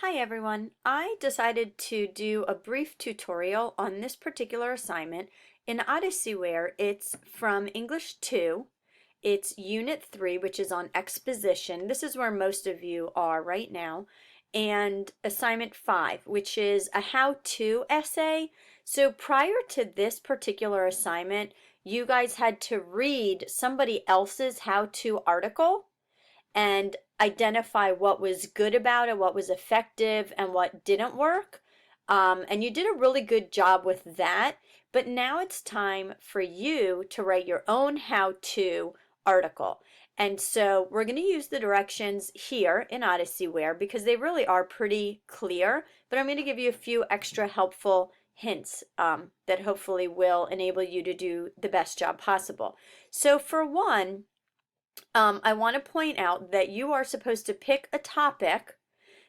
Hi everyone. I decided to do a brief tutorial on this particular assignment in Odyssey where it's from English 2. It's Unit 3, which is on exposition. This is where most of you are right now. And Assignment 5, which is a how-to essay. So prior to this particular assignment, you guys had to read somebody else's how-to article and identify what was good about it, what was effective, and what didn't work. And you did a really good job with that. But now it's time for you to write your own how-to article. And so we're going to use the directions here in Odysseyware because they really are pretty clear. But I'm going to give you a few extra helpful hints that hopefully will enable you to do the best job possible. So for one, I want to point out that you are supposed to pick a topic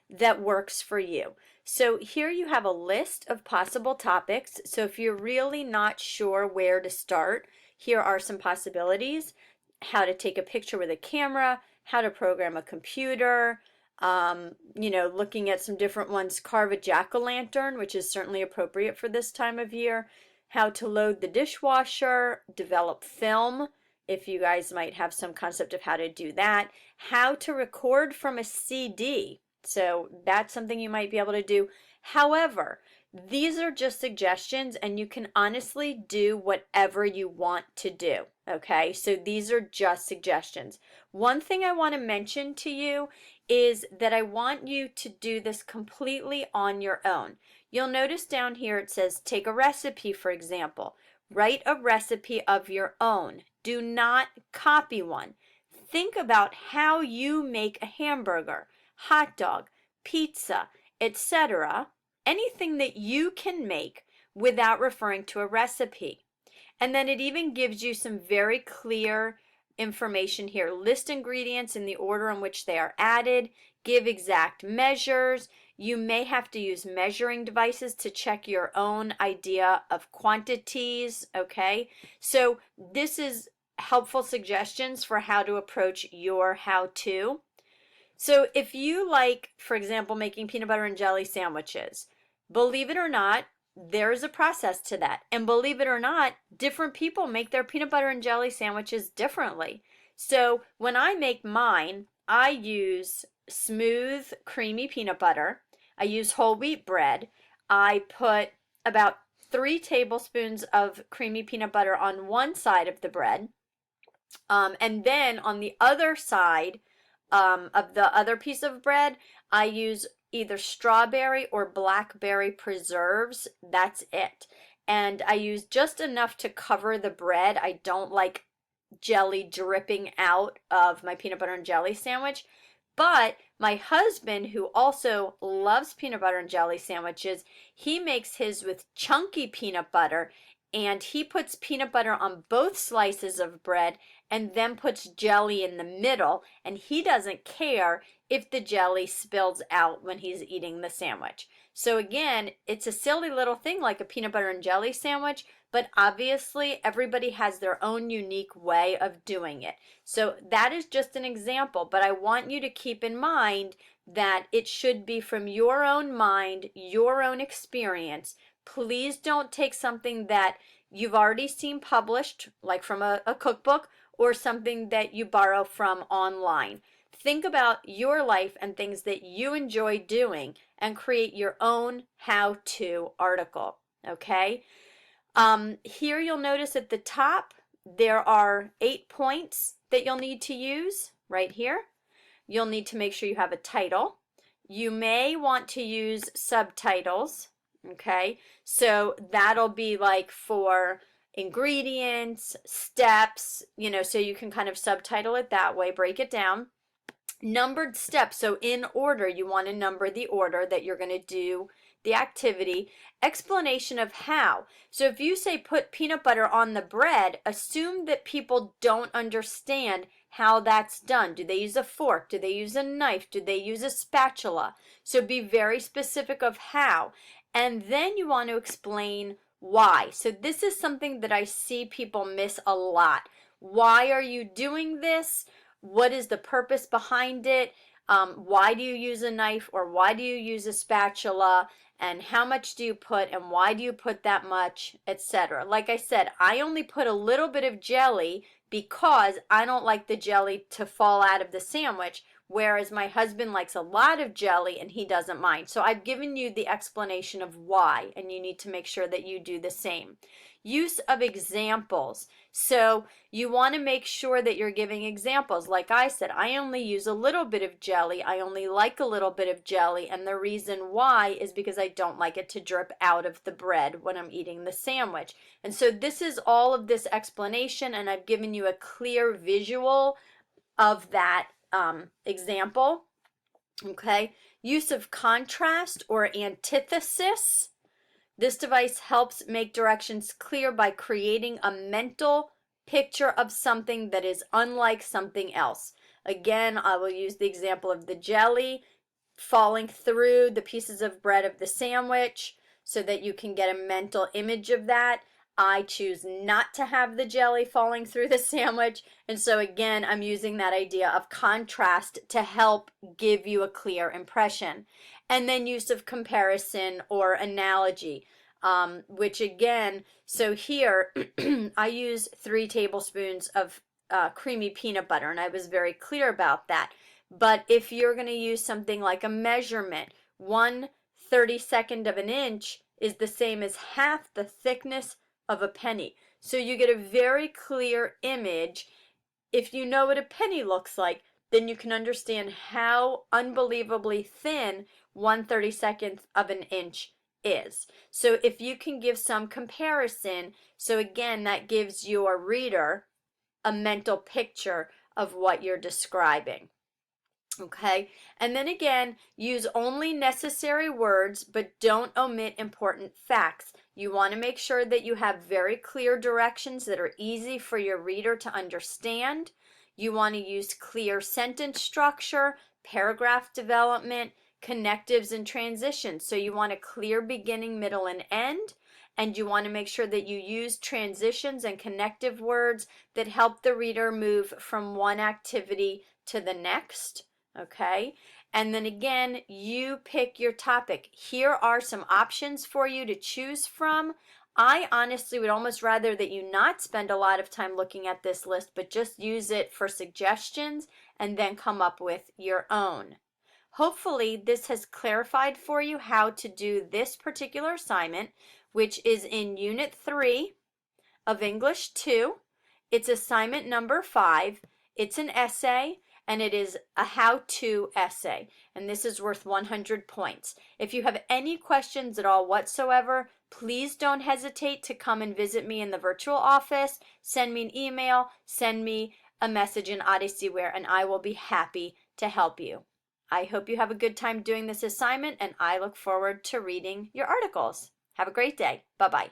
that works for you. So here you have a list of possible topics. So if you're really not sure where to start, here are some possibilities: how to take a picture with a camera, how to program a computer, looking at some different ones, carve a jack-o'-lantern, which is certainly appropriate for this time of year, how to load the dishwasher, develop film, if you guys might have some concept of how to do that, how to record from a CD. So that's something you might be able to do. However, these are just suggestions and you can honestly do whatever you want to do. Okay, so these are just suggestions. One thing I want to mention to you is that I want you to do this completely on your own. You'll notice down here it says take a recipe, for example. Write a recipe of your own. Do not copy one. Think about how you make a hamburger, hot dog, pizza, etc. Anything that you can make without referring to a recipe. And then it even gives you some very clear information here. List ingredients in the order in which they are added. Give exact measures. You may have to use measuring devices to check your own idea of quantities, okay? So this is helpful suggestions for how to approach your how-to. So if you like, for example, making peanut butter and jelly sandwiches, believe it or not, there is a process to that. And believe it or not, different people make their peanut butter and jelly sandwiches differently. So when I make mine, I use smooth, creamy peanut butter. I use whole wheat bread. I put about 3 tablespoons of creamy peanut butter on one side of the bread. And then on the other side of the other piece of bread, I use either strawberry or blackberry preserves. That's it. And I use just enough to cover the bread. I don't like jelly dripping out of my peanut butter and jelly sandwich. But my husband, who also loves peanut butter and jelly sandwiches, he makes his with chunky peanut butter, and he puts peanut butter on both slices of bread and then puts jelly in the middle, and he doesn't care if the jelly spills out when he's eating the sandwich. So again, it's a silly little thing like a peanut butter and jelly sandwich, but obviously everybody has their own unique way of doing it. So that is just an example, but I want you to keep in mind that it should be from your own mind, your own experience. Please don't take something that you've already seen published, like from a cookbook, or something that you borrow from online. Think about your life and things that you enjoy doing and create your own how-to article, okay? Here you'll notice at the top there are 8 points that you'll need to use right here. You'll need to make sure you have a title. You may want to use subtitles, okay? So that'll be like for ingredients, steps, so you can kind of subtitle it that way, break it down. Numbered steps, so in order, you want to number the order that you're going to do the activity. Explanation of how. So if you say put peanut butter on the bread, assume that people don't understand how that's done. Do they use a fork? Do they use a knife? Do they use a spatula? So be very specific of how. And then you want to explain why. So this is something that I see people miss a lot. Why are you doing this? What is the purpose behind it? why do you use a knife or why do you use a spatula, and how much do you put and why do you put that much, etc. Like I said, I only put a little bit of jelly because I don't like the jelly to fall out of the sandwich, whereas my husband likes a lot of jelly and he doesn't mind. So I've given you the explanation of why, and you need to make sure that you do the same. Use of examples. So you want to make sure that you're giving examples. Like I said, I only use a little bit of jelly. I only like a little bit of jelly, and the reason why is because I don't like it to drip out of the bread when I'm eating the sandwich. And so this is all of this explanation, and I've given you a clear visual of that example. Okay, use of contrast or antithesis. This device helps make directions clear by creating a mental picture of something that is unlike something else. Again, I will use the example of the jelly falling through the pieces of bread of the sandwich so that you can get a mental image of that. I choose not to have the jelly falling through the sandwich, and so again, I'm using that idea of contrast to help give you a clear impression. And then use of comparison or analogy, which again, so here I use 3 tablespoons of creamy peanut butter, and I was very clear about that. But if you're going to use something like a measurement, 1/32 of an inch is the same as half the thickness of a penny. So you get a very clear image. If you know what a penny looks like, then you can understand how unbelievably thin 1/32 of an inch is. So if you can give some comparison, so again, that gives your reader a mental picture of what you're describing. Okay, and then again, use only necessary words, but don't omit important facts. You want to make sure that you have very clear directions that are easy for your reader to understand. You want to use clear sentence structure, paragraph development, connectives, and transitions. So you want a clear beginning, middle, and end. And you want to make sure that you use transitions and connective words that help the reader move from one activity to the next. Okay, and then again, you pick your topic. Here are some options for you to choose from. I honestly would almost rather that you not spend a lot of time looking at this list, but just use it for suggestions and then come up with your own. Hopefully this has clarified for you how to do this particular assignment, which is in Unit 3 of English 2. It's assignment number 5. It's an essay, and it is a how-to essay, and this is worth 100 points. If you have any questions at all whatsoever, please don't hesitate to come and visit me in the virtual office, send me an email, send me a message in Odyssey-ware, and I will be happy to help you. I hope you have a good time doing this assignment, and I look forward to reading your articles. Have a great day. Bye-bye.